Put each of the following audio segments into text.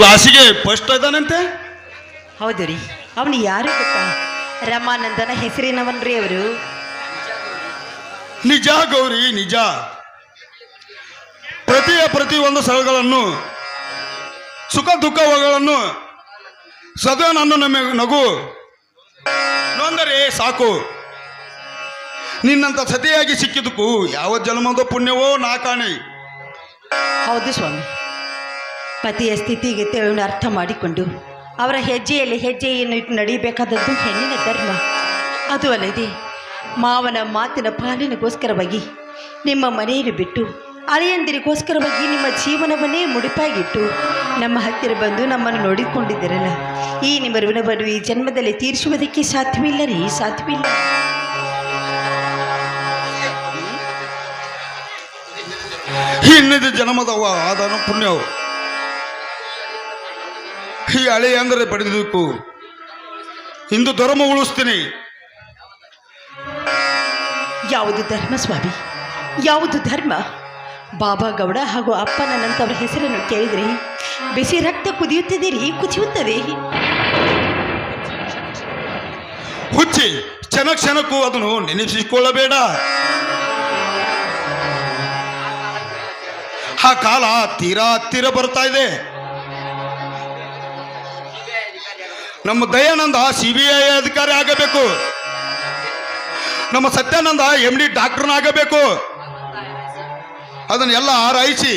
ಕ್ಲಾಸಿಗೆ ಫಸ್ಟ್ ಇದ್ದಾನಂತೆ. ಹೌದು ರೀ. ಅವನು ಯಾರು ಗೊತ್ತಾ? ರಮಾನಂದನ ಹೆಸರಿನವನ್ರಿ ಅವರು. ನಿಜ ಗೌರಿ, ನಿಜ. ಪ್ರತಿ ಸ್ಥಳಗಳನ್ನು ಸುಖ ದುಃಖಗಳನ್ನು ಸದಾ ನನ್ನ ನಗು ನೊಂದರೆ ಸಾಕು. ನಿನ್ನಂತ ಸತಿಯಾಗಿ ಸಿಕ್ಕಿದ್ದಕ್ಕೂ ಯಾವ ಜನ್ಮದ ಪುಣ್ಯವೋ ನಾ ಕಾಣೆ. ಹೌದು ಸ್ವಾಮಿ. ಪತಿಯ ಸ್ಥಿತಿಗತಿಗಳನ್ನು ಅರ್ಥ ಮಾಡಿಕೊಂಡು ಅವರ ಹೆಜ್ಜೆಯಲ್ಲಿ ಹೆಜ್ಜೆಯನ್ನು ಇಟ್ಟು ನಡೀಬೇಕಾದದ್ದು ಹೆಣ್ಣಿನ ಧರ್ಮ. ಅದು ಅಲ್ಲದೆ ಮಾವನ ಮಾತಿನ ಪಾಲನೆಗೋಸ್ಕರವಾಗಿ ನಿಮ್ಮ ಮನೆಯನ್ನು ಬಿಟ್ಟು ಅಳಿಯಂದಿರಿಗೋಸ್ಕರವಾಗಿ ನಿಮ್ಮ ಜೀವನವನ್ನೇ ಮುಡಿಪಾಗಿಟ್ಟು ನಮ್ಮ ಹತ್ತಿರ ಬಂದು ನಮ್ಮನ್ನು ನೋಡಿಕೊಂಡಿದ್ದೀರಲ್ಲ, ಈ ನಿಮ್ಮ ಋಣವನ್ನು ಈ ಜನ್ಮದಲ್ಲಿ ತೀರಿಸುವುದಕ್ಕೆ ಸಾಧ್ಯವಿಲ್ಲ ರೀ, ಸಾಧ್ಯವಿಲ್ಲ. ಇನ್ನಿದು ಜನ್ಮದವ ಆದನು ಪುಣ್ಯವು. ಈ ಹಳೆ ಅಂದರೆ ಪಡೆದಬೇಕು. ಇಂದು ಧರ್ಮ ಉಳಿಸ್ತೀನಿ. ಯಾವುದು ಧರ್ಮ ಸ್ವಾಮಿ, ಯಾವುದು ಧರ್ಮ? ಬಾಬಾ ಗೌಡ ಹಾಗೂ ಅಪ್ಪನಂತವರ ಹೆಸರನ್ನು ಕೇಳಿದರೆ ಬಿಸಿ ರಕ್ತ ಕುದಿಯುತ್ತದೆ ರೀ, ಕುದಿಯುತ್ತದೆ. ಹುಚ್ಚಿ, ಕ್ಷಣಕ್ಕೂ ಅದನ್ನು ನೆನಪಿಸಿಕೊಳ್ಳಬೇಡ. ಆ ಕಾಲ ತೀರಾ ಹತ್ತಿರ ಬರ್ತಾ ಇದೆ. ನಮ್ಮ ದಯಾನಂದ CBI ಅಧಿಕಾರಿ ಆಗಬೇಕು. ನಮ್ಮ ಸತ್ಯಾನಂದ MD ಡಾಕ್ಟರ್ನಾಗಬೇಕು. ಅದನ್ನೆಲ್ಲ ಆರೈಸಿ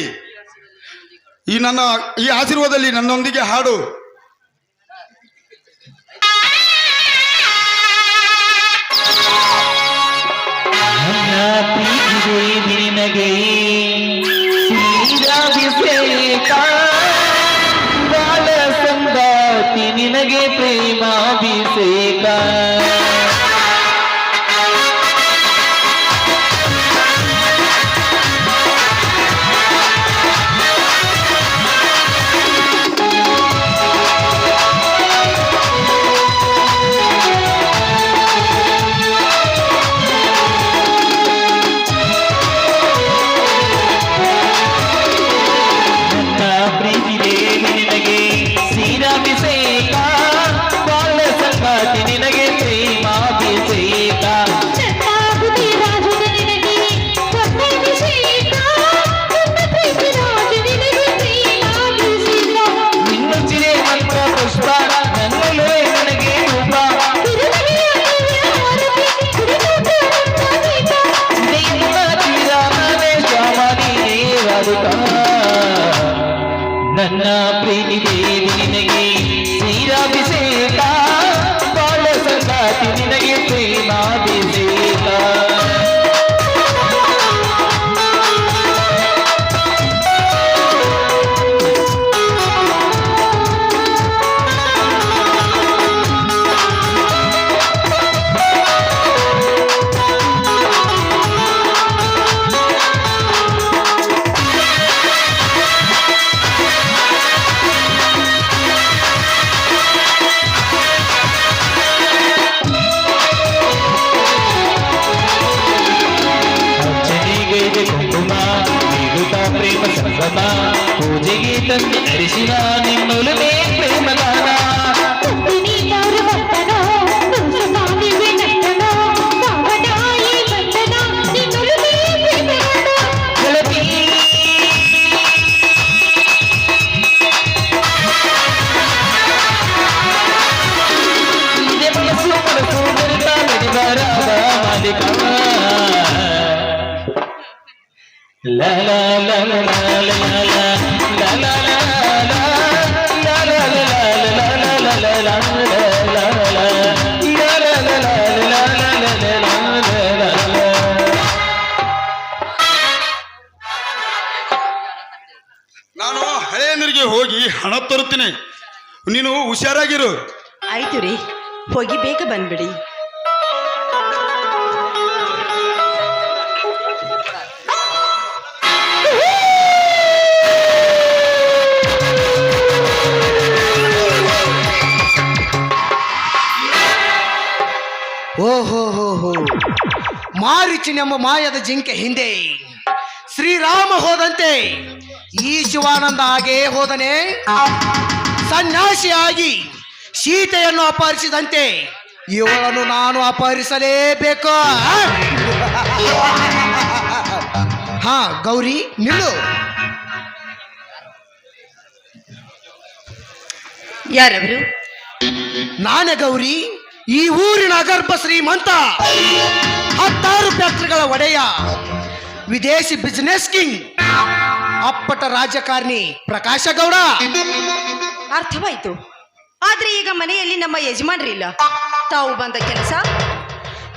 ಈ ಆಶೀರ್ವಾದದಲ್ಲಿ ನನ್ನೊಂದಿಗೆ ಹಾಡು. ನಿನಗೆ ಬಾಲ ಸಂಗಾತಿ, ನಿನಗೆ ಪ್ರೇಮಾಭಿಷೇಕ. ನನ್ನ ಪ್ರೀತಿ ದೇವಿ ನಿನಗೆ ಶ್ರೀರಾಭಿಷೇಕ, ಬಾಳ ಸಂಗಾತಿ ನಿನಗೆ ಪ್ರೇಮಾಭಿಷೇಕ. ಪೂಜೆಗೆ ತಂದೆ ಅರಿಶಿನ ನಿನ್ನೊಲುಮೆ ಪ್ರೇಮದಾನ. ಮನಸ್ಸು ಮನಸ್ಸು ಬೆರೆತ ಮೆಡಿಬಾರದ ಮಾಲಿಕ. La la la la la la la la la la ನಾನು ಹಳೆಯಂದ್ರಿಗೆ ಹೋಗಿ ಹಣ ತರುತ್ತೇನೆ, ನೀನು ಹುಷಾರಾಗಿರು. ಆಯ್ತು ರೀ, ಹೋಗಿ ಬೇಗ ಬಂದ್ಬಿಡಿ. ಓಹೋ ಹೋ ಹೋ, ಮಾರೀಚನೆಂಬ ಮಾಯದ ಜಿಂಕೆ ಹಿಂದೆ ಶ್ರೀರಾಮ ಹೋದಂತೆ ಈ ಶಿವಾನಂದ ಹಾಗೇ ಹೋದನೆ ಸನ್ಯಾಸಿಯಾಗಿ ಸೀತೆಯನ್ನು ಅಪಹರಿಸಿದಂತೆ ಇವಳನ್ನು ನಾನು ಅಪಹರಿಸಲೇಬೇಕು. ಹಾ ಗೌರಿ ನಿಲ್ಲು. ಯಾರವರು? ನಾನೇ ಗೌರಿ, ಈ ಊರಿನ ಅಗರ್ಭ ಶ್ರೀಮಂತ, 16 ಫ್ಯಾಕ್ಟರಿಗಳ ಒಡೆಯ, ವಿದೇಶಿ ಬಿಸಿನೆಸ್ ಕಿಂಗ್, ಅಪ್ಪಟ ರಾಜಕಾರಣಿ ಪ್ರಕಾಶ ಗೌಡ. ಅರ್ಥವಾಯ್ತು. ಆದ್ರೆ ಈಗ ಮನೆಯಲ್ಲಿ ನಮ್ಮ ಯಜಮಾನ್ರಿಲ್ಲ. ತಾವು ಬಂದ ಕೆಲಸ?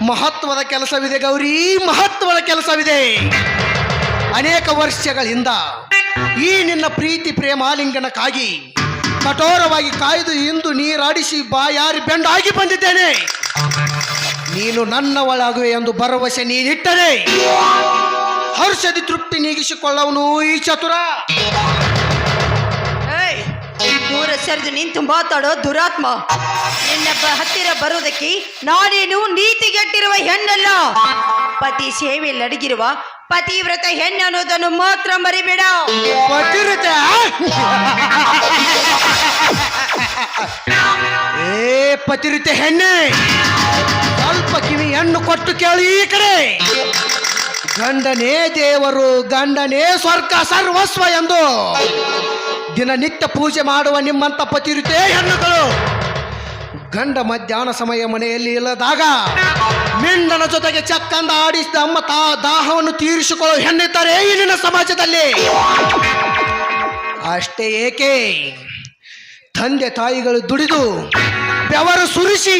ಮಹತ್ವದ ಕೆಲಸವಿದೆ ಗೌರಿ, ಮಹತ್ವದ ಕೆಲಸವಿದೆ. ಅನೇಕ ವರ್ಷಗಳಿಂದ ಈ ನಿನ್ನ ಪ್ರೀತಿ ಪ್ರೇಮಾಲಿಂಗನಕ್ಕಾಗಿ ಕಠೋರವಾಗಿ ಕಾಯ್ದು ಇಂದು ನೀರಾಡಿಸಿ ಬಾಯಾರಿ ಬೆಂಡಾಗಿ ಬಂದಿದ್ದೇನೆ. ನೀನು ನನ್ನವಳಾಗುವೆ ಎಂದು ಭರವಸೆ ನೀನಿಟ್ಟರೆ ಹರ್ಷದಿ ತೃಪ್ತಿ ನೀಗಿಸಿಕೊಳ್ಳವನು ಈ ಚತುರ. ದೂರ ಸರಿದು ನಿಂತು ಮಾತಾಡೋ ದುರಾತ್ಮ. ನಿನ್ನ ಹತ್ತಿರ ಬರೋದಕ್ಕೆ ನಾನೇನು ನೀತಿಗೆಟ್ಟಿರುವ ಹೆಣ್ಣಲ್ಲ, ಪತಿ ಸೇವೆಯಲ್ಲಿ ಅಡಗಿರುವ ಪತಿವ್ರತ ಹೆಣ್ಣು ಅನ್ನೋದನ್ನು ಮಾತ್ರ ಮರಿಬೇಡ. ಪತಿವ್ರತೆ? ಏ ಪತಿವ್ರತೆ ಹೆಣ್ಣೆ, ಸ್ವಲ್ಪ ಕಿವಿ ಹೆಣ್ಣು ಕೊಟ್ಟು ಕೇಳಿ ಈ ಕಡೆ. ಗಂಡನೇ ದೇವರು, ಗಂಡನೇ ಸ್ವರ್ಗ ಸರ್ವಸ್ವ ಎಂದು ದಿನನಿತ್ಯ ಪೂಜೆ ಮಾಡುವ ನಿಮ್ಮಂತ ಪತಿವ್ರತೆ ಹೆಣ್ಣುಗಳು ಗಂಡ ಮಧ್ಯಾಹ್ನ ಸಮಯ ಮನೆಯಲ್ಲಿ ಇಲ್ಲದಾಗ ಮಿಂಡನ ಜೊತೆಗೆ ಚಕ್ಕಂದ ಆಡಿಸಿದ ಅಮ್ಮ ದಾಹವನ್ನು ತೀರಿಸಿಕೊಳ್ಳೋ ಹೆಣ್ಣಿದ್ದಾರೆ ಇಲ್ಲಿನ ಸಮಾಜದಲ್ಲಿ. ಅಷ್ಟೇ ಏಕೆ, ತಂದೆ ತಾಯಿಗಳು ದುಡಿದು ಬೆವರು ಸುರಿಸಿ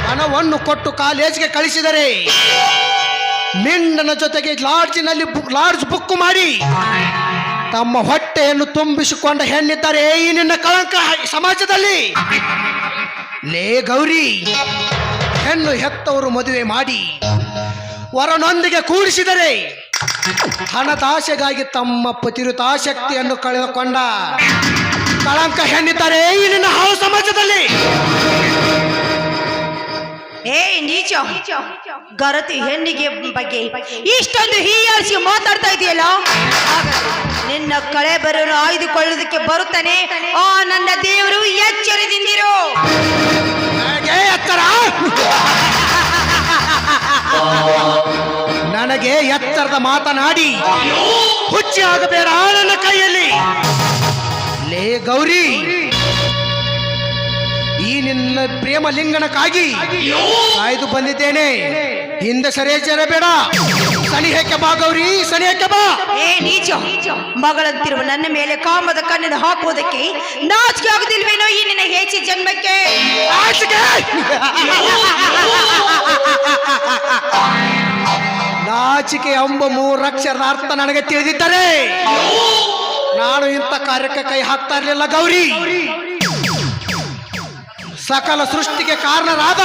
ಹಣವನ್ನು ಕೊಟ್ಟು ಕಾಲೇಜ್ಗೆ ಕಳಿಸಿದರೆ ಮಿಂಡನ ಜೊತೆಗೆ ಲಾಡ್ಜ್ ಬುಕ್ ಮಾಡಿ ತಮ್ಮ ಹೊಟ್ಟೆಯನ್ನು ತುಂಬಿಸಿಕೊಂಡ ಹೆಣ್ಣಿದ್ದಾರೆ ಈ ನಿನ್ನ ಕಳಂಕ ಸಮಾಜದಲ್ಲಿ. ಲೇ ಗೌರಿ, ಹೆಣ್ಣು ಹೆತ್ತವರು ಮದುವೆ ಮಾಡಿ ವರನೊಂದಿಗೆ ಕೂಡಿಸಿದರೆ ಹಣದಾಸೆಗಾಗಿ ತಮ್ಮ ಪತಿವ್ರತಾಶಕ್ತಿಯನ್ನು ಕಳೆದುಕೊಂಡ ಕಳಂಕ ಹೆಣ್ಣಿದ್ದಾರೆ ಈ ನಿನ್ನ ಹಾವು ಸಮಾಜದಲ್ಲಿ. ಏ ನೀಚ, ಗರತಿ ಹೆಣ್ಣಿಗೆ ಬಗ್ಗೆ ಇಷ್ಟೊಂದು ಹೀಯಾಳಿಸಿ ಮಾತಾಡ್ತಾ ಇದೆಯಲ್ಲ, ನಿನ್ನ ಕಳೆ ಬರೋನು ಆಯ್ದುಕೊಳ್ಳೋದಕ್ಕೆ ಬರುತ್ತಾನೆ ಆ ನನ್ನ ದೇವರು. ಎಚ್ಚರದಿಂದಿರು. ನನಗೆ ಎತ್ತರದ ಮಾತನಾಡಿ ಹುಚ್ಚಿ ಆಗಬೇಡ ನನ್ನ ಕೈಯಲ್ಲಿ. ಲೇ ಗೌರಿ, ಈ ನಿನ್ನ ಪ್ರೇಮ ಲಿಂಗನಕ್ಕಾಗಿ ಕಾಯ್ದು ಬಂದಿದ್ದೇನೆ. ಹಿಂದೆ ಸರಿಯಬೇಡ, ಸನಿಹಕ್ಕೆ ಬಾ ಗೌರಿ, ಸನಿಹಕ್ಕೆ ಬಾ. ಏ ನೀಚ, ಮಗಳಂತಿರುವ ನನ್ನ ಮೇಲೆ ಕಾಮದ ಕಣ್ಣನ್ನು ಹಾಕುವುದಕ್ಕೆ ನಾಚಿಕೆ ಆಗುದಿಲ್ವೇನೋ ಈ ನಿನ್ನ ಹೇಚಿ ಜನ್ಮಕ್ಕೆ? ನಾಚಿಕೆ ಎಂಬ 3 ಅಕ್ಷರದ ಅರ್ಥ ನನಗೆ ತಿಳಿದಿದ್ದರೆ ನಾನು ಇಂಥ ಕಾರ್ಯಕ್ಕೆ ಕೈ ಹಾಕ್ತಾ ಇರಲಿಲ್ಲ ಗೌರಿ. ಸಕಲ ಸೃಷ್ಟಿಗೆ ಕಾರಣರಾದ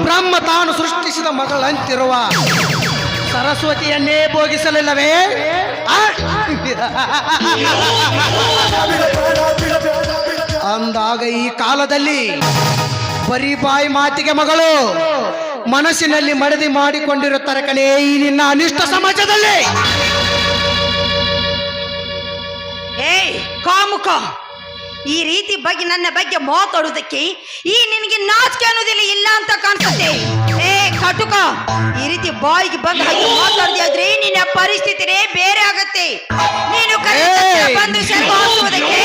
ಬ್ರಹ್ಮ ತಾನು ಸೃಷ್ಟಿಸಿದ ಮಗಳಂತಿರುವ ಸರಸ್ವತಿಯನ್ನೇ ಭೋಗಿಸಲಿಲ್ಲವೇ? ಅಂದಾಗ ಈ ಕಾಲದಲ್ಲಿ ಬರೀ ಬಾಯಿ ಮಾತಿಗೆ ಮಗಳು, ಮನಸ್ಸಿನಲ್ಲಿ ಮಡದಿ ಮಾಡಿಕೊಂಡಿರುತ್ತಾರೆ ಕಣೇ ಈ ನಿನ್ನ ಅನಿಷ್ಟ ಸಮಾಜದಲ್ಲಿ. ಏಯ್ ಕಾಮುಕ, ಈ ರೀತಿ ಬಗ್ಗೆ ನನ್ನ ಬಗ್ಗೆ ಮಾತಾಡುವುದಕ್ಕೆ ಈ ನಿನಗೆ ನಾಚಿಕೆ ಅನ್ನೋದಿಲ್ಲ ಇಲ್ಲ ಅಂತ ಕಾಣಿಸುತ್ತೆ. ಏ ಕಟುಕ, ಈ ರೀತಿ ಬಾಯಿಗೆ ಬಂದು ಹಾಗೆ ಮಾತಾಡಿದ್ರೆ ನಿನ್ನ ಪರಿಸ್ಥಿತಿನೇ ಬೇರೆ ಆಗತ್ತೆ. ನೀನು ಬಂದು ಹಾಕುವುದಕ್ಕೆ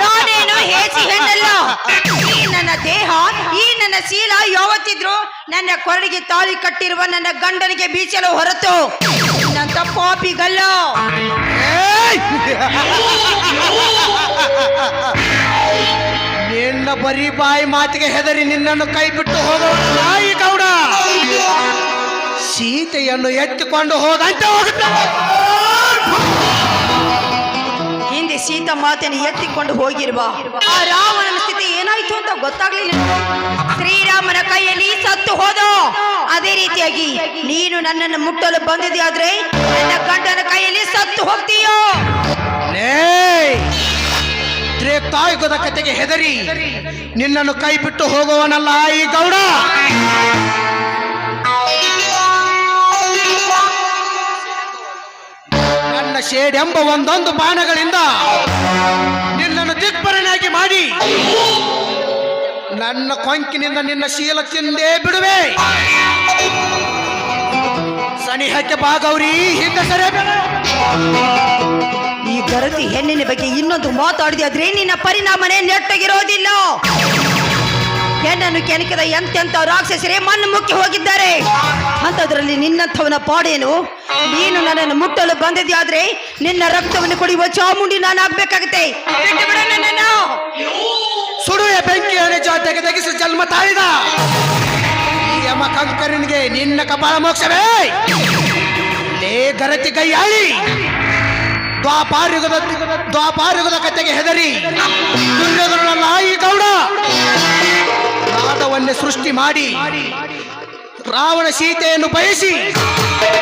ನಾನೇನು ಹೇಸಿ ಹೆಣ್ಣಲ್ಲ. ಈ ನನ್ನ ದೇಹ, ಈ ನನ್ನ ಶೀಲ ಯಾವತ್ತಿದ್ರು ನನ್ನ ಕೊರಳಿಗೆ ತಾಳಿ ಕಟ್ಟಿರುವ ನನ್ನ ಗಂಡನಿಗೆ ಬೀಚಲು ಹೊರತು ನನ್ನ ಪಾಪಿಗಲ್ಲ. ನಿನ್ನ ಬರೀ ಬಾಯಿ ಮಾತಿಗೆ ಹೆದರಿ ನಿನ್ನನ್ನು ಕೈ ಬಿಟ್ಟು ಹೋಗೋಣ ನಾಯಿ ಗೌಡ. ಸೀತೆಯನ್ನು ಎತ್ತಿಕೊಂಡು ಹೋದಂತೆ ಹೋಗುತ್ತಾನೆ. ಹಿಂದೆ ಸೀತಾ ಮಾತೆಯನ್ನು ಎತ್ತಿಕೊಂಡು ಹೋಗಿರುವ ಆ ರಾಮನ ಸ್ಥಿತಿ ಏನಾಯ್ತು ಅಂತ ಗೊತ್ತಾಗ್ಲಿಲ್ಲ. ಶ್ರೀರಾಮನ ಕೈಯಲ್ಲಿ ಸತ್ತು ಹೋದ. ಅದೇ ರೀತಿಯಾಗಿ ನೀನು ನನ್ನನ್ನು ಮುಟ್ಟಲು ಬಂದಿದೆ ಆದ್ರೆ ನನ್ನ ಗಂಡನ ಕೈಯಲ್ಲಿ ಸತ್ತು ಹೋಗ್ತೀಯೋ? ತ್ರೇತಾಯುಗದ ಕತೆಗೆ ಹೆದರಿ ನಿನ್ನನ್ನು ಕೈ ಬಿಟ್ಟು ಹೋಗುವನಲ್ಲ ಈ ಗೌಡ. ನನ್ನ ಶೇಡ್ ಎಂಬ ಒಂದೊಂದು ಬಾಣಗಳಿಂದ ನಿನ್ನನ್ನು ದಿಗ್ಭರನಾಗಿ ಮಾಡಿ ನನ್ನ ಕೊಂಕಿನಿಂದ ನಿನ್ನ ಶೀಲ ತಿಂದೇ ಬಿಡುವೆ. ಸನಿಹಕ್ಕೆ ಬಾ ಗೌರಿ, ಹಿಂದೆ ಸರಿ. ಈ ಗರತಿ ಹೆಣ್ಣಿನ ಬಗ್ಗೆ ಇನ್ನೊಂದು ಮಾತಾಡಿದ್ರೆ ನಿನ್ನ ಪರಿಣಾಮನೇ ನೆಟ್ಟಗಿರೋದಿಲ್ಲ. ಹೆಣ್ಣನ್ನು ಕೆಣಕಿದ ಎಂತೆಂಥ ರಾಕ್ಷಸರೇ ಮಣ್ಣು ಮುಕ್ಕಿ ಹೋಗಿದ್ದಾರೆ. ಅಂಥದ್ರಲ್ಲಿ ನಿನ್ನಂಥವನ ಪಾಡೇನು? ನೀನು ನನ್ನನ್ನು ಮುಟ್ಟಲು ಬಂದಿದ್ಯಾದ್ರೆ ನಿನ್ನ ರಕ್ತವನ್ನು ಕುಡಿಯುವ ಚಾಮುಂಡಿ ನಾನು ಆಗ್ಬೇಕಾಗತ್ತೆ. ಸುಡುವೆ ಬೆಂಕಿಯ ಜೊತೆಗೆ ತೆಗೆಸಿ ಜನ್ಮ ತಾಳಿದ ಈ ಯಮ ಕಂಕರನಿಗೆ ನಿನ್ನ ಕಪಾಳ ಮೋಕ್ಷವೇ. ಲೇ ಗರತಿ ಕೈಯಾಳಿ, ದ್ವಾಪಾರಯುಗದ ಕತೆಗೆ ಹೆದರಿ ದುರ್ಯೋಧನನಲ್ಲ ಈ ಗೌಡ ನಾದವನ್ನೇ ಸೃಷ್ಟಿ ಮಾಡಿ ರಾವಣ ಸೀತೆಯನ್ನು ಬಯಸಿ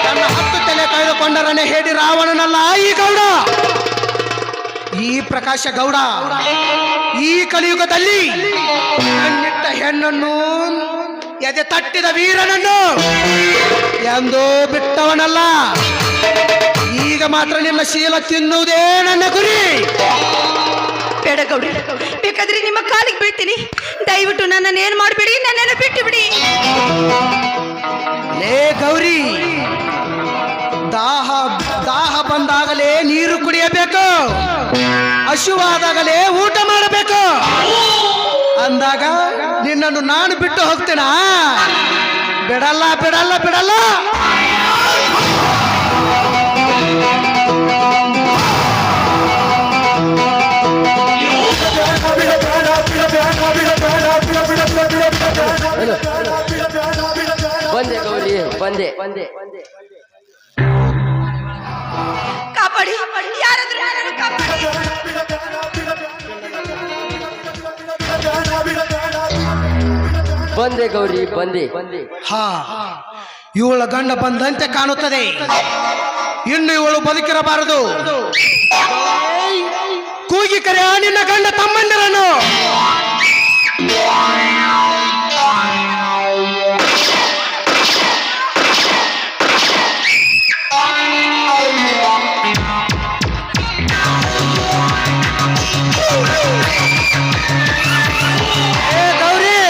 ತನ್ನ 10 ತಲೆ ಕಳೆದುಕೊಂಡರನೆ ಹೇಳಿ ರಾವಣನಲ್ಲ ಈ ಗೌಡ. ಈ ಪ್ರಕಾಶ ಗೌಡ ಈ ಕಲಿಯುಗದಲ್ಲಿ ಕಣ್ಣಿಟ್ಟ ಹೆಣ್ಣನ್ನು ಎದೆ ತಟ್ಟಿದ ವೀರನನ್ನು ಎಂದೋ ಬಿಟ್ಟವನಲ್ಲ. ಈಗ ಮಾತ್ರ ನಿನ್ನ ಶೀಲ ತಿನ್ನುವುದೇ ನನ್ನ ಗುರಿ. ಬೇಡ ಗೌಡ್ರಿ, ಬೇಕಾದ್ರೆ ನಿಮ್ಮ ಕಾಲಿಗೆ ಬೀಳ್ತೀನಿ. ದಯವಿಟ್ಟು ನನ್ನನ್ನು ಏನು ಮಾಡಬೇಡಿ, ನನ್ನನ್ನು ಬಿಟ್ಟು ಬಿಡಿ. ಲೇ ಗೌರಿ, ದಾಹ ಬಂದಾಗಲೇ ನೀರು ಕುಡಿಯಬೇಕು, ಹಸಿವಾದಾಗಲೇ ಊಟ ಮಾಡಬೇಕು ಅಂದಾಗ ನಿನ್ನನ್ನು ನಾನು ಬಿಟ್ಟು ಹೋಗ್ತೇನಾ? ಬಿಡಲ್ಲ ಬಿಡಲ್ಲ ಬಿಡಲ್ಲ. ಬಂದೆ ಗೌರಿ, ಬಂದೆ. ಕಾಪಾಡಿ, ಯಾರಾದ್ರೂ ನನ್ನನ್ನು ಕಾಪಾಡಿ. ಬಂದೆ ಗೌರಿ, ಬಂದೆ. ಹಾ, ಇವಳ ಗಂಡ ಬಂದಂತೆ ಕಾಣುತ್ತದೆ. ಇನ್ನು ಇವಳು ಬದುಕಿರಬಾರದು. ಕೂಗಿ ಕರೆಯ ನಿನ್ನ ಗಂಡ ತಮ್ಮಂದಿರನ್ನು. ಗೌರಿ,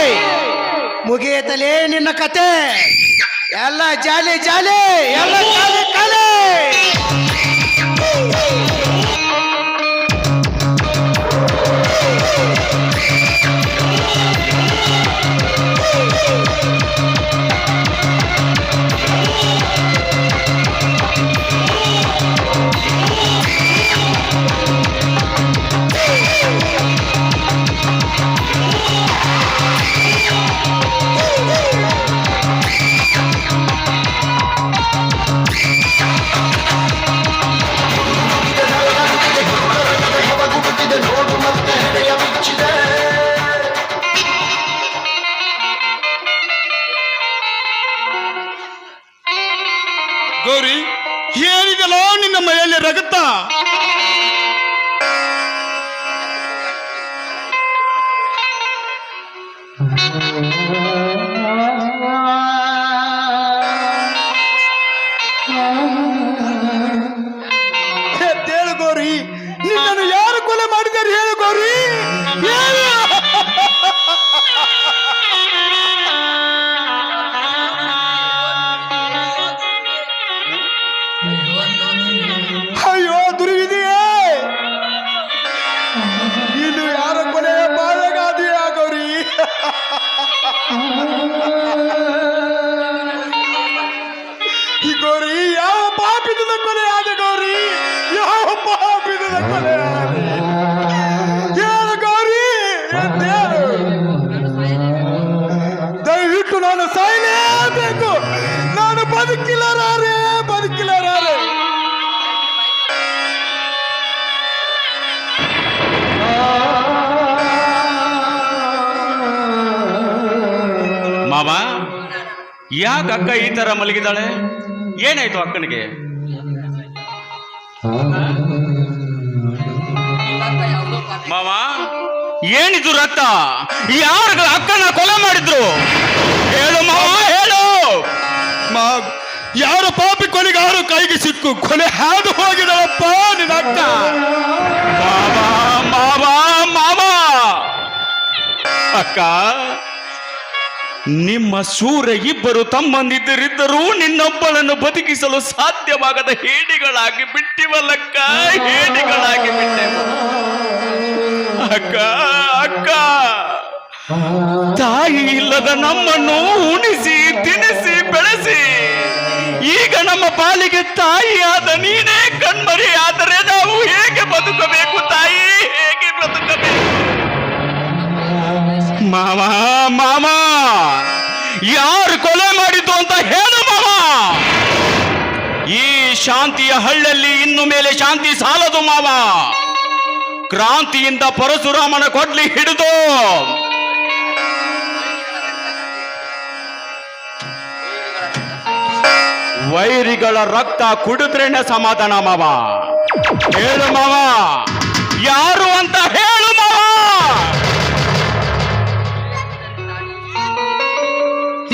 ಮುಗಿಯತಲೇ ನಿನ್ನ ಕತೆ. ಎಲ್ಲ ಜಾಲಿ ಜಾಲಿ, ಎಲ್ಲ ಕಾಲಿ ಕಾಲಿ. ಗೌರಿ, ಏನಿದೆಯಲ್ಲ ನಿನ್ನ ಮೈಯಲ್ಲಿ ರಗತ್ತ? ಹೇಳು ಗೌರಿ, ನಿನ್ನನ್ನು ಯಾರು ಕೊಲೆ ಮಾಡಿದ್ದಾರೆ? ಹೇಳು ಗೌರಿ, ಹೇಳು. ಅಯ್ಯೋ ದುರ್ವಿಧಿಯೇ, ಇದು ಯಾರ ಕೊಲೆಯ ಬಾಳೆಗಾದಿಯ ಗೌರಿ? ಈ ಗೌರಿ ಯಾವ ಪಾಪಿದ ಕೊಲೆ ಆದ ಗೌರಿ? ಯಾವ ಪಾಪಿದ ಕೊಲೆ ಆದ? ಹೇಳು ಗೌರಿ, ಹೇಳು. ದಯವಿಟ್ಟು ನಾನು ಸಾಯಲೇಬೇಕು. ನಾನು ಬದುಕಿಲ್ಲರಾರೆ, ಬದುಕಿಲ್ಲರಾರೆ. ಮಾವ, ಯಾಕೆ ಅಕ್ಕ ಈ ತರ ಮಲಗಿದಾಳೆ? ಏನಾಯ್ತು ಅಕ್ಕನಿಗೆ? ಮಾವ, ಏನಿದು ರಕ್ತ? ಯಾರು ಅಕ್ಕನ ಕೊಲೆ ಮಾಡಿದ್ರು? ಹೇಳು ಮಾವ, ಹೇಳು. ಯಾರ ಪಾಪಿ ಕೊಲೆಗಾರು ಕೈಗೆ ಸಿಕ್ಕು ಕೊಲೆ ಹಾದು ಹೋಗಿದಳಪ್ಪ ನಿನ್ನ ಅಕ್ಕ. ಮಾವ ಮಾವ ಅಕ್ಕ, ನಿಮ್ಮ ಸೂರ್ಯ ಇಬ್ಬರು ತಮ್ಮಂದಿದ್ದರಿದ್ದರೂ ನಿನ್ನೊಬ್ಬಳನ್ನು ಬದುಕಿಸಲು ಸಾಧ್ಯವಾಗದ ಹೇಡಿಗಳಾಗಿ ಬಿಟ್ಟಿವಲ್ಲಕ್ಕ, ಹೇಡಿಗಳಾಗಿ ಬಿಟ್ಟೆವು. ಅಕ್ಕ ಅಕ್ಕ, ತಾಯಿ ಇಲ್ಲದ ನಮ್ಮನ್ನು ಉಣಿಸಿ ತಿನಿಸಿ ಬೆಳೆಸಿ ಈಗ ನಮ್ಮ ಪಾಲಿಗೆ ತಾಯಿಯಾದ ನೀನೇ ಕಣ್ಮರಿ ಆದರೆ ನಾವು ಹೇಗೆ ಬದುಕಬೇಕು ತಾಯಿ, ಹೇಗೆ ಬದುಕಬೇಕು? ಮಾವ ಮಾವ, ಯಾರು ಕೊಲೆ ಮಾಡಿದ್ದು ಅಂತ ಹೇಳು ಮಾವ. ಈ ಶಾಂತಿಯ ಹಳ್ಳಿಯಲ್ಲಿ ಇನ್ನು ಮೇಲೆ ಶಾಂತಿ ಸಾಲದು ಮಾವ. ಕ್ರಾಂತಿಯಿಂದ ಪರಶುರಾಮನ ಕೊಡ್ಲಿ ಹಿಡಿದು ವೈರಿಗಳ ರಕ್ತ ಕುಡಿದ್ರೇನೆ ಸಮಾಧಾನ ಮಾವ. ಹೇಳು ಮಾವ, ಯಾರು ಅಂತ ಹೇಳು ಮಾವ.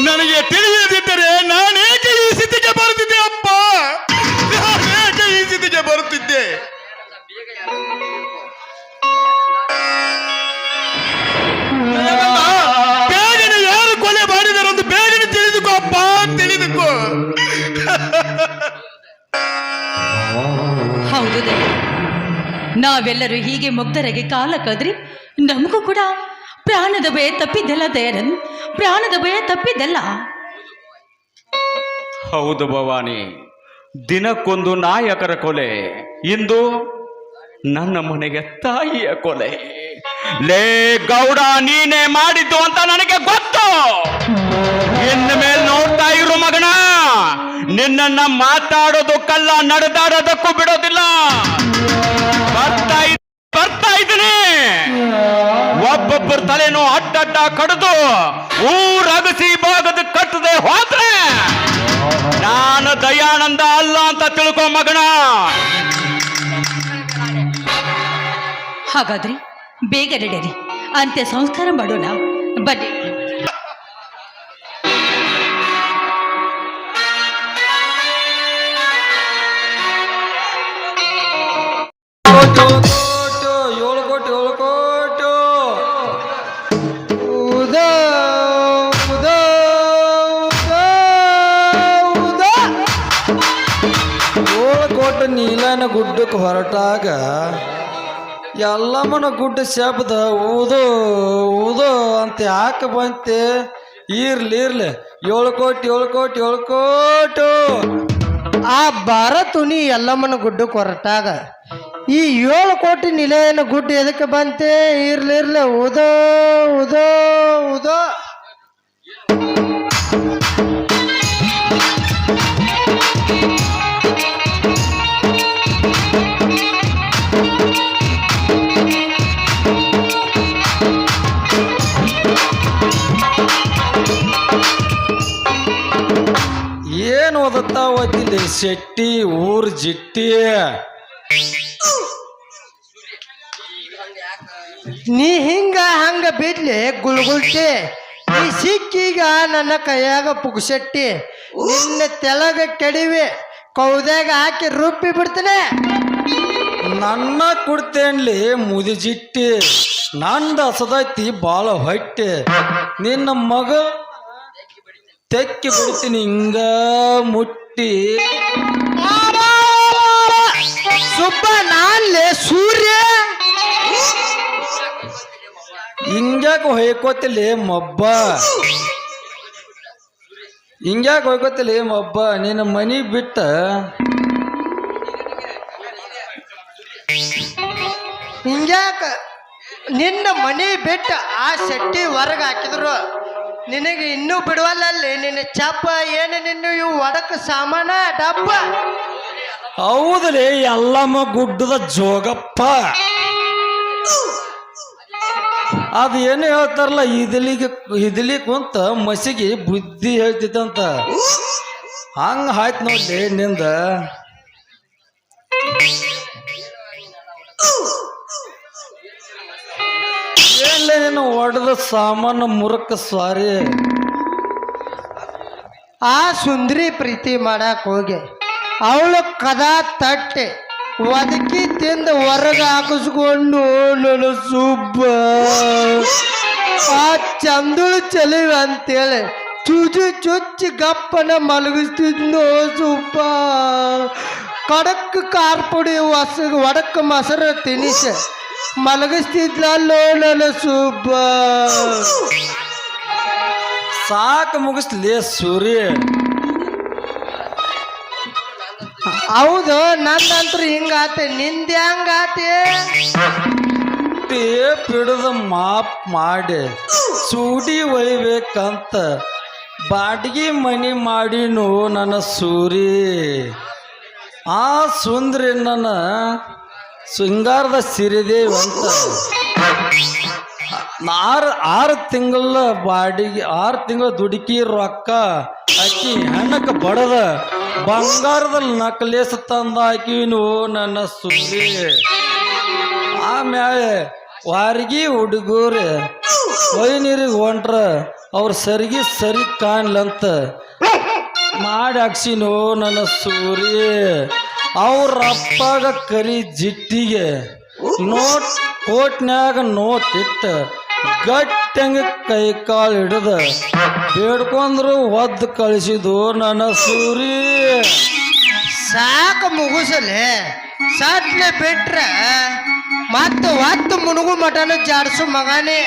ನನಗೆ ತಿಳಿಯದಿದ್ದರೆ ನಾನೇಕೆ ಈ ಸ್ಥಿತಿಗೆ ಬರುತ್ತಿದ್ದೆ ಅಪ್ಪ, ನಾನೇಕೆ ಈ ಸ್ಥಿತಿಗೆ ಬರುತ್ತಿದ್ದೆ? ಬೇಗನೆ ಯಾರು ಕೊಲೆ ಮಾಡಿದರೆಂದು ಬೇಗನೆ ತಿಳಿದುಕೋ ಅಪ್ಪ, ತಿಳಿದುಕೋ. ಹೌದು ದೇವ, ನಾವೆಲ್ಲರೂ ಹೀಗೆ ಮುಗ್ಧರಾಗಿ ಕಾಲ ಕದ್ರಿ ನಮಗೂ ಕೂಡ ಪ್ರಾಣದ ಭಯ ತಪ್ಪಿದ್ದಲ್ಲ ದಯಾನಂದ್, ಪ್ರಾಣದ ಭಯ ತಪ್ಪಿದ್ದಲ್ಲ. ಹೌದು ಭವಾನಿ, ದಿನಕ್ಕೊಂದು ನಾಯಕರ ಕೊಲೆ, ಇಂದು ನನ್ನ ಮನೆಗೆ ತಾಯಿಯ ಕೊಲೆ. ಲೇ ಗೌಡ, ನೀನೇ ಮಾಡಿದ್ದು ಅಂತ ನನಗೆ ಗೊತ್ತು. ಇನ್ನು ಮೇಲೆ ನೋಡ್ತಾ ಇರು ಮಗನ, ನಿನ್ನನ್ನ ಮಾತಾಡೋದಕ್ಕಲ್ಲ ನಡೆದಾಡೋದಕ್ಕೂ ಬಿಡೋದಿಲ್ಲ. ಬರ್ತಾ ಇದ್ದೀನಿ. ಒಬ್ಬೊಬ್ಬರ ತಲೆನೂ ಅಡ್ಡಡ್ಡ ಕಡಿದು ಊರಗಸಿ ಭಾಗದ ಕಟ್ಟದೆ ಹೋದ್ರೆ ನಾನು ದಯಾನಂದ ಅಲ್ಲ ಅಂತ ತಿಳ್ಕೊ ಮಗನ. ಹಾಗಾದ್ರೆ ಬೇಗ ನಡೆಯಿರಿ, ಅಂತ್ಯ ಸಂಸ್ಕಾರ ಮಾಡೋಣ ಬನ್ನಿ. ನೀಲನ ಗುಡ್ಡಕ್ಕೆ ಹೊರಟಾಗ ಎಲ್ಲಮ್ಮನ ಗುಡ್ಡ ಶಬ್ದ ಊದು ಊದು ಅಂತ ಯಾಕೆ ಬಂತೆ? ಇರ್ಲಿ 7 ಕೋಟಿ 7 ಕೋಟಿ 7 ಕೋಟು. ಆ ಭಾರತುನಿ ಎಲ್ಲಮ್ಮನ ಗುಡ್ಡಕ್ಕೆ ಹೊರಟಾಗ ಈ 7 ಕೋಟಿ ನಿಲಯನ ಗುಡ್ಡ ಎದಕ್ಕೆ ಬಂತೆ? ಇರ್ಲಿ ಉದೋ ಉದೋ ಉದೋ. ಏನು ಓದುತ್ತಾ ಓದಿದ್ದೆ ಶೆಟ್ಟಿ ಊರ್ ಜಿಟ್ಟಿ? ನೀ ಹಂಗ ಬಿಡ್ಲಿ ಗುಳ್ಗುಳ್ಟಿ. ನೀ ಸಿಕ್ಕೀಗ ನನ್ನ ಕೈಯಾಗ ಪುಗ್ಸೆಟ್ಟಿ, ನಿನ್ನ ತೆಲಗ ಕೆಡಿವಿ ಕೌದ್ಯಾಗ ಹಾಕಿ ರುಬ್ಬಿ ಬಿಡ್ತೇನೆ. ನನ್ನ ಕುಡ್ತೇನ್ಲಿ ಮುದಿ ಜಿಟ್ಟಿ, ನಂದು ಹಸದೈತಿ ಬಾಳ ಹೊಟ್ಟೆ. ನಿನ್ನ ಮಗ ತೆಕ್ಕಿ ಬಿಡ್ತೀನಿ ಹಿಂಗ ಮುಟ್ಟಿ. ಸುಬ್ಬ ನಾನ್ಲೆ ಸೂರ್ಯ. ಹಿಂಗ್ಯಾಕೆ ಹೊಯ್ಕೋತಿಲಿ ಮಬ್ಬ, ಹಿಂಗ್ಯಾಕೆ ಹೊಯ್ಕೋತಿಲಿ ಮಬ್ಬ? ನಿನ್ನ ಮನಿ ಬಿಟ್ಟ ಹಿಂಗ್ಯಾಕ ನಿನ್ನ ಮನಿ ಬಿಟ್ಟು ಆ ಶೆಟ್ಟಿ ಹೊರಗೆ ಹಾಕಿದ್ರು ನಿನಗೆ ಇನ್ನೂ ಬಿಡುವಲ್ಲಲ್ಲಿ. ನಿನ್ನ ಚಪ್ಪ ಏನು ನಿನ್ನ ಇವು ಒಡಕ ಸಾಮಾನ ಡಬ್ಬ. ಹೌದ್ರಿ ಎಲ್ಲಮ್ಮ ಗುಡ್ಡದ ಜೋಗಪ್ಪ. ಅದು ಏನು ಹೇಳ್ತಾರಲ್ಲ, ಇದ್ಲಿ ಕುಂತ ಮಸಿಗೆ ಬುದ್ಧಿ ಹೇಳ್ತಿತ್ತಂತ. ಹಂಗ ಆಯ್ತು ನೋಡ್ಲಿ ನಿಂದ. ಏನ್ಲೇ ನೀನು ಒಡೆದ ಸಾಮಾನು ಮುರಕ ಸ್ವಾರಿ. ಆ ಸುಂದರಿ ಪ್ರೀತಿ ಮಾಡಕ್ ಹೋಗಿ ಅವಳು ಕದ ತಟ್ಟೆ ಒದಕಿ ತಿಂದು ಹೊರಗೆ ಹಾಕಿಸ್ಕೊಂಡು ನನ್ನ ಸುಬ್ಬ ಆ ಚಂದುಳು ಚೆಲಿವೆ ಅಂತೇಳಿ ಚುಚ್ಚಿ ಗಪ್ಪನ ಮಲಗಿಸ್ತಿದ್ನೋ ಸುಬ್ಬ. ಕಡಕ್ ಖಾರ ಪುಡಿ ಒಡಕ್ ಮೊಸರು ತಿನಿಸ ಮಲಗಿಸ್ತಿದ್ಲಲ್ಲೋ ನನ್ನ ಸುಬ್ಬ. ಸಾಕು ಮುಗಿಸ್ಲಿ ಸೂರ್ಯ. ಹೌದು, ನಂದಂತ್ರ ಹಿಂಗಾತೆ, ನಿಂದ ಹೆಂಗಾತೆ? ಟೇಪ್ ಹಿಡಿದು ಮಾಪ್ ಮಾಡಿ ಸೂಡಿ ಒಯ್ಬೇಕಂತ ಬಾಡಿಗೆ ಮನಿ ಮಾಡಿನು ನನ್ನ ಸೂರಿ. ಆ ಸುಂದ್ರಿ ನನ್ನ ಶೃಂಗಾರದ ಸಿರಿದೇವಿ ಅಂತ ಆರು ತಿಂಗಳ ಬಾಡಿಗೆ 6 ತಿಂಗಳ ದುಡುಕಿ ರೊಕ್ಕ ಅಕ್ಕಿ ಹೆಣ್ಣಕ್ಕೆ ಬಡದ ಬಂಗಾರದ ನಕಲೇಸ ತಂದ ಹಾಕಿನು ನನ್ನ ಸೂರಿ. ಆಮ್ಯಾಲೆ ವಾರಿಗೆ ಹುಡುಗರು ವೈನೀರಿಗೆ ಹೊಂಟ್ರ ಅವ್ರ ಸರಿಗೆ ಸರಿ ಕಾಣ್ಲಂತ ಮಾಡಿ ಹಾಕ್ಸಿನೋ ನನ್ನ ಸೂರಿ. ಅವ್ರ ಅಪ್ಪಗ ಕರಿ ಜಿಟ್ಟಿಗೆ ಕೋಟ್ನ್ಯಾಗ ನೋಟ್ ಇಟ್ಟು ಗಟ್ಟಂಗ ಕೈ ಕಾಲು ಹಿಡಿದ ಬೇಡ್ಕೊಂಡ್ರು ಒದ್ದು ಕಳಿಸಿದು ನನ್ನ ಸೂರಿ. ಸಾಕು ಮುಗಿಸಲೆ ಸಟ್ಲೆ ಬಿಟ್ರೆ ಮತ್ತೆ ಒತ್ತು ಮುನುಗು ಮಟನ ಜಾಡ್ಸು ಮಗನೇ.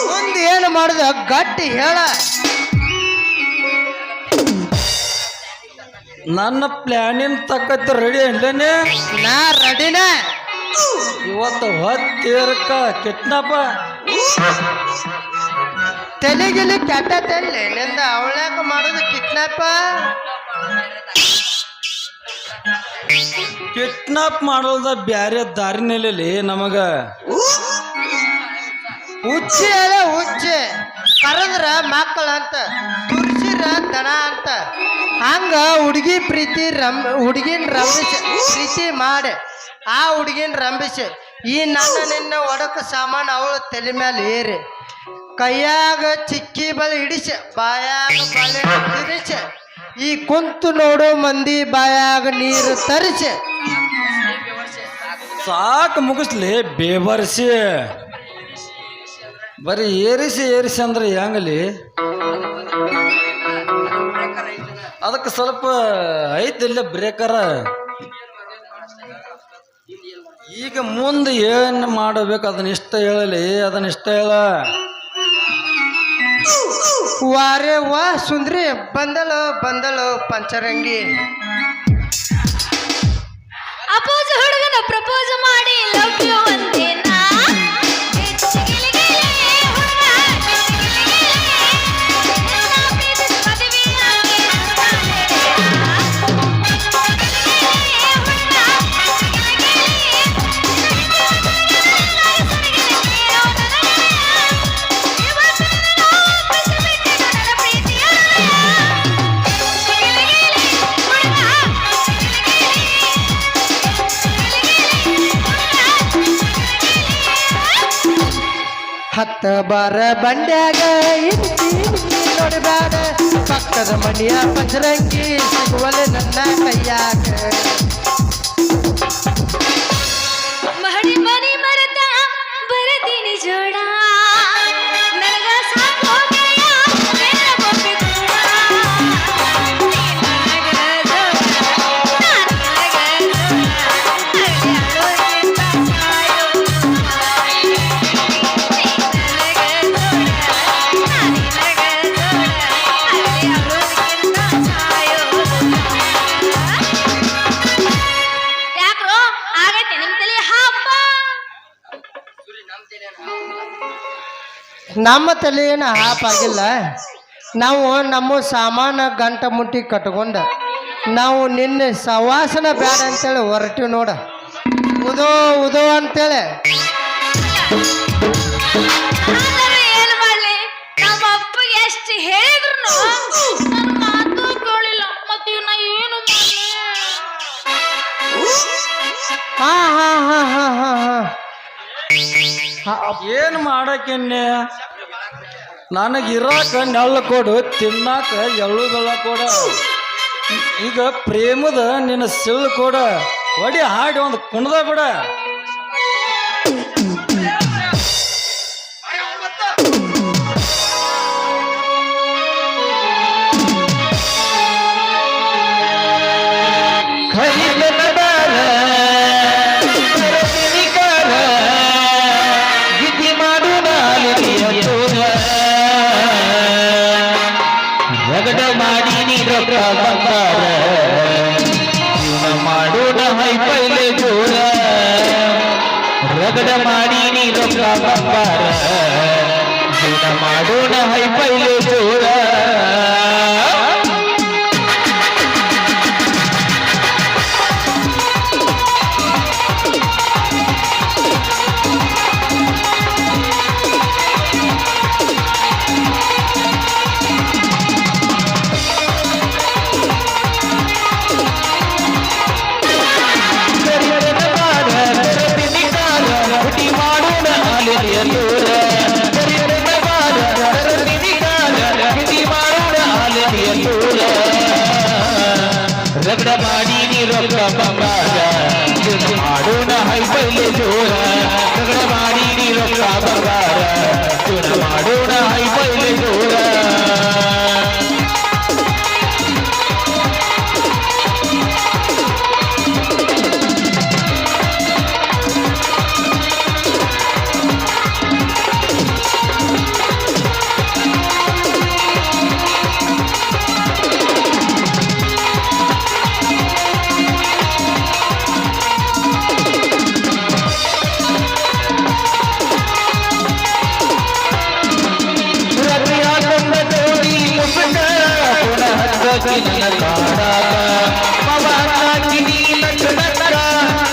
ಮುಂದೆ ಏನು ಮಾಡಿದ ಗಟ್ಟಿ ಹೇಳ. ನನ್ನ ಪ್ಲಾನಿನ ತಕ್ಕತ್ತ ರೆಡಿ ಅಲ್ಲೇ ನಾ ರೆಡಿನ. ಇವತ್ತು ಹೊತ್ತೇರಕ್ಕ ಕೆಟ್ನಪ್ಪ ತೆಲಿಗಿಲಿ ಕೆಟ್ಟ ತೆಲ್ಲಿ ನಿಂದ ಅವಳ್ಯಾಕ ಮಾಡೋದು ಕಿಡ್ನಾಪ. ಕಿಡ್ನಾಪ್ ಮಾಡೋದ ಬ್ಯಾರೆ ದಾರಿನಲ್ಲಿ ನಮಗ ಹುಚ್ಚಿ ಅಲ್ಲ ಹುಚ್ಚಿ. ಕರೆದ್ರ ಮಕ್ಕಳಂತ ತುರ್ಸಿರ ದನ ಅಂತ. ಹಂಗ ಹುಡುಗಿ ಪ್ರೀತಿ ಹುಡುಗಿನ ರಂಬಿಸಿ ಪ್ರೀತಿ ಮಾಡಿ ಆ ಹುಡುಗಿನ ರಂಬಿಸಿ ಈ ನಿನ್ನ ಒಡಕ ಸಾಮಾನು ಅವಳು ತಲೆ ಮೇಲೆ ಏರಿ ಕೈಯಾಗ ಚಿಕ್ಕಿ ಬಳಿ ಹಿಡಿಸಿ ಬಾಯಾಗ ಬಳೆ ತಿರಿಸಿ ಈ ಕುಂತು ನೋಡೋ ಮಂದಿ ಬಾಯಾಗ ನೀರು ತರಿಸಿ. ಸಾಕು ಮುಗಿಸ್ಲಿ ಬೇಬರ್ಸಿ. ಬರೀ ಏರಿಸಿ ಅಂದ್ರೆ ಹೆಂಗಲಿ? ಅದಕ್ಕೆ ಸ್ವಲ್ಪ ಐತಿಲ್ಲ ಬ್ರೇಕರ. ಈಗ ಮುಂದೆ ಏನು ಮಾಡಬೇಕು ಅದನ್ನ ಇಷ್ಟ ಹೇಳಲಿ, ಅದನ್ನ ಇಷ್ಟ ಹೇಳ. ವಾರೇ ವಾ ಸುಂದ್ರಿ ಬಂದಳು ಪಂಚರಂಗಿ. ಅಪೋಸ್ ಹುಡುಗನ ಪ್ರಪೋಸ್ ಮಾಡಿ ಲವ್ ಯು ಅಂದೇನಾ. ಹತ್ತ ಬಾರ ಬಂಡ್ಯಾಗ ನೋಡಬೇಡ ಪಕ್ಕದ ಮನೆಯ ಪಂಚರಂಗಿ ಸಿಗುವಲೆ ನನ್ನ ಕೈಯಾಗ. ಮಹಡಿ ಮನಿ ಮರತ ಬರತೀನಿ ಜೋಡ ನನಗ ಸಾಕು ಹೋಗಯ್ಯ ನಿನ್ನ ಬೊಬ್ಬೆ ಕೂಡ. ನನಗ ಜೋಡ ಯಾಕ್ರೋ ಆಗೈತೆ ನಿಮ್ ತಲೆ ಹಬ್ಬ. ನಮ್ಮ ತಲೆ ಏನು ಹಾಪಾಗಿಲ್ಲ. ನಾವು ನಮ್ಮ ಸಾಮಾನ ಗಂಟ ಮುಟ್ಟಿ ಕಟ್ಕೊಂಡು ನಾವು ನಿನ್ನೆ ಸವಾಸನ ಬೇಡ ಅಂತೇಳಿ ಹೊರಟಿವಿ ನೋಡ. ಉದೋ ಅಂತೇಳಿ ನಾನಂದ್ರೆ ಏನ್ ಮಾಡ್ಲಿ? ನಮ್ಮ ಅಪ್ಪಗೆ ಎಷ್ಟು ಹೇಳಿದ್ರು ನನ್ನ ಮಾತು ಕೇಳಿಲ್ಲ. ಮತ್ತೆ ಇವ್ನ ಏನು ಮಾಡ್ಲಿ? ಹಾ ಏನು ಮಾಡಕ್ಕೆನ್ನೆ ನನಗೆ ಇರಾಕ ನೆಳ್ಳ ಕೊಡು ತಿನ್ನಾಕ ಎಳ್ಳು ಬೆಲ್ಲ ಕೊಡ ಈಗ ಪ್ರೇಮದ ನಿನ್ನ ಸಿಳ್ಳು ಕೊಡ ಒಡಿ ಹಾಡಿ ಒಂದು ಕುಣದ ಬಿಡ ರಗಡ ಮಾಡಿ ನೀ ರೊಕ್ಕ ಬಂಗಾರ ಜೀವನ ಮಾಡೋಣ ಹೈಪೈಲೆ ಜೋರ ರಗಡ ಮಾಡಿ ನೀ ರೊಕ್ಕ ಬಂಗಾರ ಜೀವನ ಮಾಡೋಣ ಹೈಪೈಲೆ ಜೋರ ರಗಡ ಮಾಡಿ ನೀ ರೊಕ್ಕ ಬಂಗಾರ ಮಾಡೋಣ ಹೈಪೈಲೆ ಜೋರ ರಗಡ ಮಾಡಿ ನೀ ರೊಕ್ಕ ಬಂಗಾರ ಜೀವನ ಮಾಡೋಣ ಹೈಪೈಲೆ ಜೋರ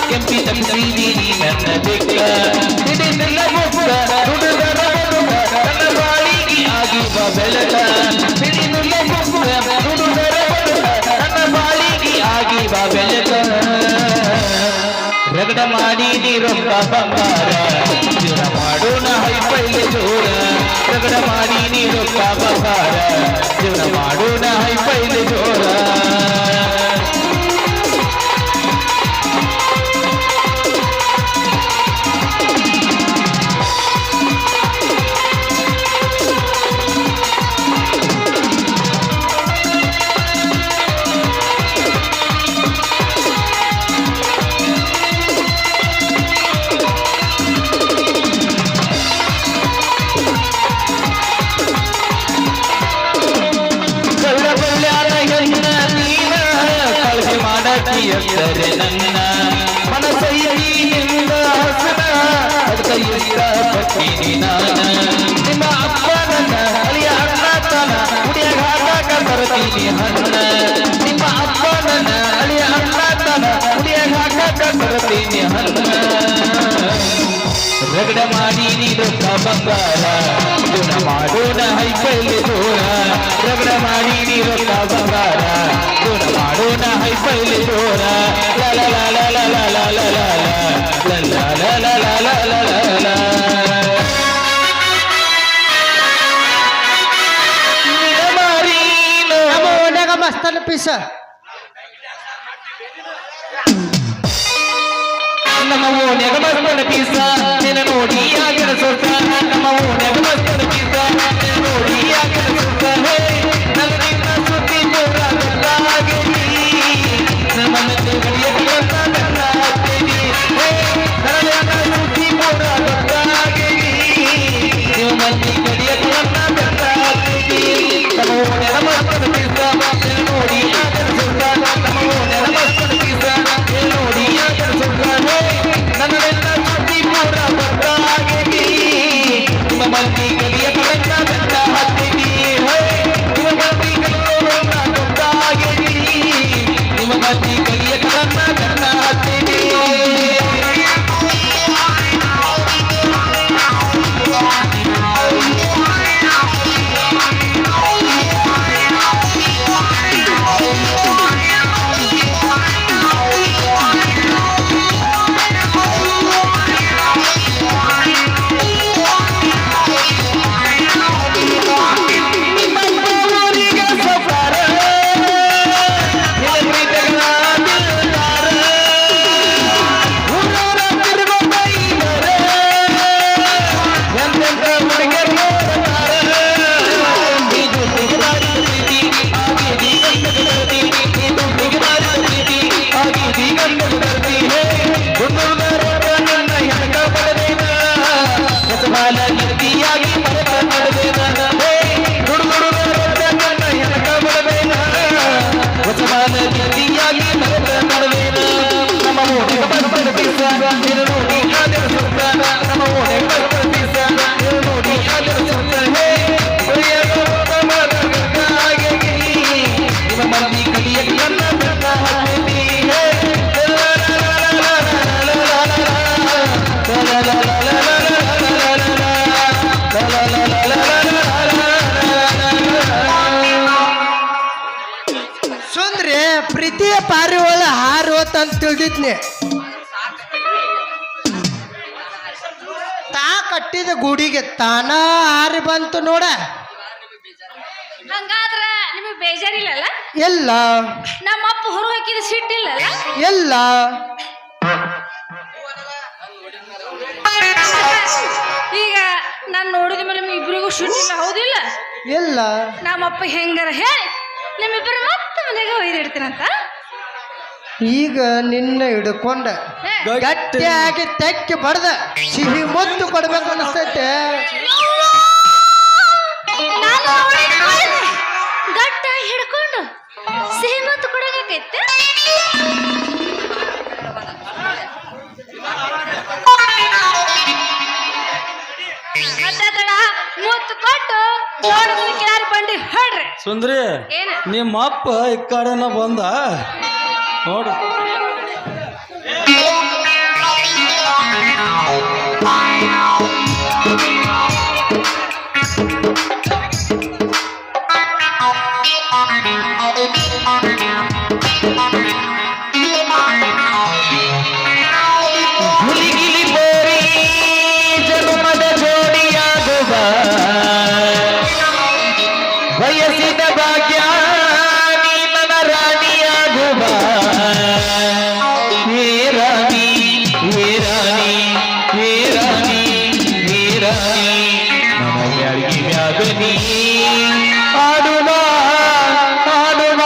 ಕೆಂಪಿ ತಪ್ಪಿಸಿ ನನ್ನ ಬೆಕ್ಕ ನನ್ನ ಬಾಳಿಗೆ ಆಗಿವ ಬೆಳಕ ನನ್ನ ಬಾಳಿಗೆ ಆಗಿವ ಬೆಳಕ ರಗಡ ಮಾಡಿ ನೀ ರೊಕ್ಕ ಬಂಗಾರ ಜೀವನ ಮಾಡೋಣ ಹೈಪೈಲೆ ಜೋರ ರಗಡ ಮಾಡಿ ನೀ ರೊಕ್ಕ ಬಂಗಾರ ಜೀವನ ಮಾಡೋಣ ಹೈಪೈಲೆ ಜೋರ ಎಂದರೆ ನನ್ನ ಮನಸ್ಸೈನಿಂದ ಹಸನ ಅದಕ್ಕೆ ಇಷ್ಟಪಟ್ಟಿನಿ ನಾನ ನಿಮ್ಮ ಅಪ್ಪ ನನ್ನ ಅಳಿಯ ಅಣ್ಣ ತನ ಕುಡಿಯಾಗ ಹಾಕಾಕ ಬರ್ತೀನಿ ಹಣ್ಣ ನಿಮ್ಮ ಅಪ್ಪ ನನ್ನ ಅಳಿಯ ಅಣ್ಣ ತನ ಕುಡಿಯಾಗ ಹಾಕಾಕ ಬರ್ತೀನಿ ಹಣ್ಣ ರಗಡ ಮಾಡಿ ನೀ ರೊಕ್ಕ ಬಂಗಾರ ಜೀವನ ಮಾಡೋಣ ಹೈಪೈಲೆ ಜೋರ ರಗಡ ಮಾಡಿ ನೀ ರೊಕ್ಕ ಬಂಗಾರ ಜೀವನ ಮಾಡೋಣ ಹೈಪೈಲೆ ಜೋರ ಲ ಲ ಲ ಲ ಲ ಲ ಲ ಲ ಲ ಲ ಲ ಲ ಲ ಲ ಲ ಲ ನಮ್ಮ ಓಣ್ಯಾಗ ಮಸ್ತನ ಪೀಸ ನಮ್ಮ ಓಣ್ಯಾಗ ಮಸ್ತನ ಪೀಸ ನಿನ್ನ ನೋಡಿ ಆಗಿನ ಸೊತ್ತ ನಮ್ಮ ಓಣ್ಯಾಗ ಮಸ್ತನ ಪೀಸ ನಿನ್ನ ನೋಡಿ ಆಗಿನ ಸೊತ್ತ ನನ್ನ ನಿನ್ನ ಸುದ್ದಿ ಜೋರ ಗೊತ್ತಾಗಲಿ ನಮ್ಮ ನನ್ನ ಹಾಕ್ತೀನಿ ನನ್ನ ಸುದ್ದಿ ಜೋರ ಗೊತ್ತಾಗಲಿ ನೀವು ಮಂದಿ ಕಡಿಯಕ್ಕೆ ನನ್ನ ಹಾಕ್ತೀನಿ ನಮ್ಮ ಓಣ್ಯಾಗ ಮಸ್ತನ ಪೀಸ ನಿನ್ನ ನೋಡಿ ಆಗಿನ ಸೊತ್ತ ನಮ್ಮ ಓಣ್ಯಾಗ ಮಸ್ತನ ಪೀಸ ನಿನ್ನ ನೋಡಿ ಆಗಿನ ಸೊತ್ತ ನನ್ನ ಸುದ್ದಿ ಜೋರ ಗೊತ್ತಾಗಲಿ ಅಂತ ತಿಳಿದಿದ್ನೆ. ತಾ ಕಟ್ಟಿದ ಗುಡಿಗೆ ತಾನ ಹಾರಿ ಬಂತು ನೋಡ. ಹಂಗಾದ್ರ ನಿಮಗ್ ಬೇಜಾರಿಲ್ಲಲ್ಲ? ಎಲ್ಲ ನಮ್ಮ ಅಪ್ಪ ಹೊರಗೆ ಹಾಕಿದ ಸಿಟ್ಟಿಲ್ಲಲ್ಲ? ಎಲ್ಲ ಈಗ ನಾನು ನೋಡಿದ ಮೇಲೆ ನಿಮ್ಮಿಬ್ರಿಗೂ ಸಿಟ್ಟಿಲ್ಲ, ಹೌದಿಲ್ಲ? ಎಲ್ಲ ನಮ್ಮಪ್ಪ ಹೆಂಗಾರ ಹೇಳಿ ನಿಮ್ಮಿಬ್ಬರು ಮತ್ತೆ ಮನೆಗೆ ಒಯ್ದಿಡ್ತೀನಂತ. ಈಗ ನಿನ್ನ ಹಿಡ್ಕೊಂಡ ಗಟ್ಟಿಯಾಗಿ ತೆಕ್ಕಿ ಬಡ್ದ ಸಿಹಿ ಮುತ್ತು ಕೊಡ್ಬೇಕು ಅನಿಸ್ತೈತೆ. ನಾನು ಅವಳನ್ನ ಗಟ್ಟಾಗಿ ಹಿಡ್ಕೊಂಡು ಸಿಹಿ ಮತ್ತು ಕೊಡೋಕೈತೆ. ಮತ್ತೆ ತಡ ಮುತ್ತು ಕೊಟ್ಟು ನೋಡಿದ್ರೆ ಕಿಲಾರಿ ಬಂಡಿ ಹೇಳ್ರಿ. ಸುಂದ್ರಿ ಏನ? ನಿಮ್ಮ ಅಪ್ಪ ಈ ಕಡೆನ ಬಂದ ನೋಡು. ಹುಲಿಗಿಲಿ ಬೋರಿ ಜನುಮದ ಜೋಡಿಯಾಗುವ ಬಯಸಿದ ಭಾಗ್ಯ ನೀ ನನ್ನ ರಾಣಿಯಾಗುವ. ಹೇ ರಾಣಿ ಹೇ ರಾಣಿ ಹೇ ರಾಣಿ ಹೇ ರಾಣಿ ನನ್ನ ಬ್ಯಾಡಗಿ ಮ್ಯಾಗ ನೀ ಆಡುವ ಆಡುವ.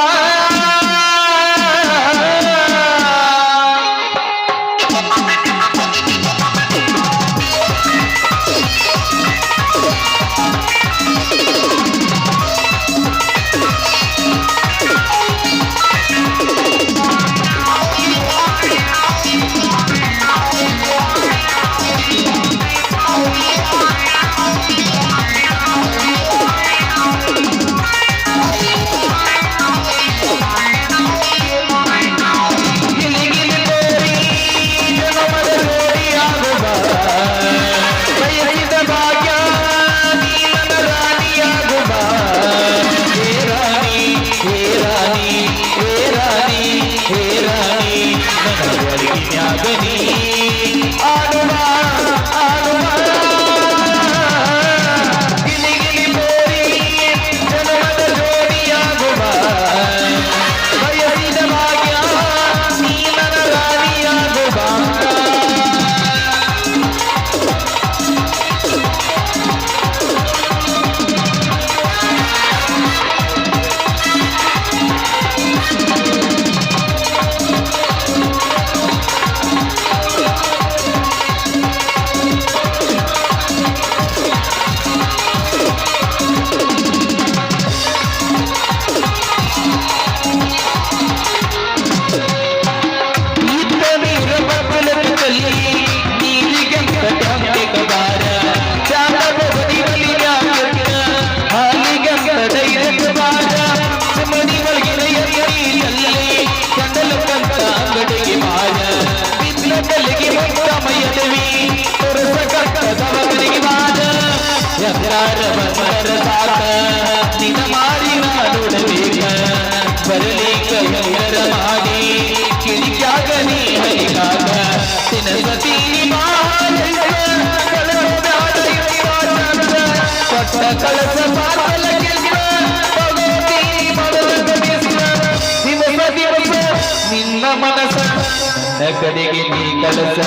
ನಿನ್ನ ಮಾರಿ ನೋಡಬೇಕ ಬರಲಿಕ್ಕ ಹೆಂಗರ ಮಾಡಿ ಕಿಡಿಕ್ಯಾಗ ನೀ ಹರಿಗಾಗ ತಿನಸತಿ ಕೊಟ್ಟ ಕಳಸ ಪಾತಲ ಕೆಲಸ ದಿವಸ ದಿವಸ ನಿನ್ನ ಮನಸ್ಸ ಕಡೆಗೆ ನೀ ಕಳಸ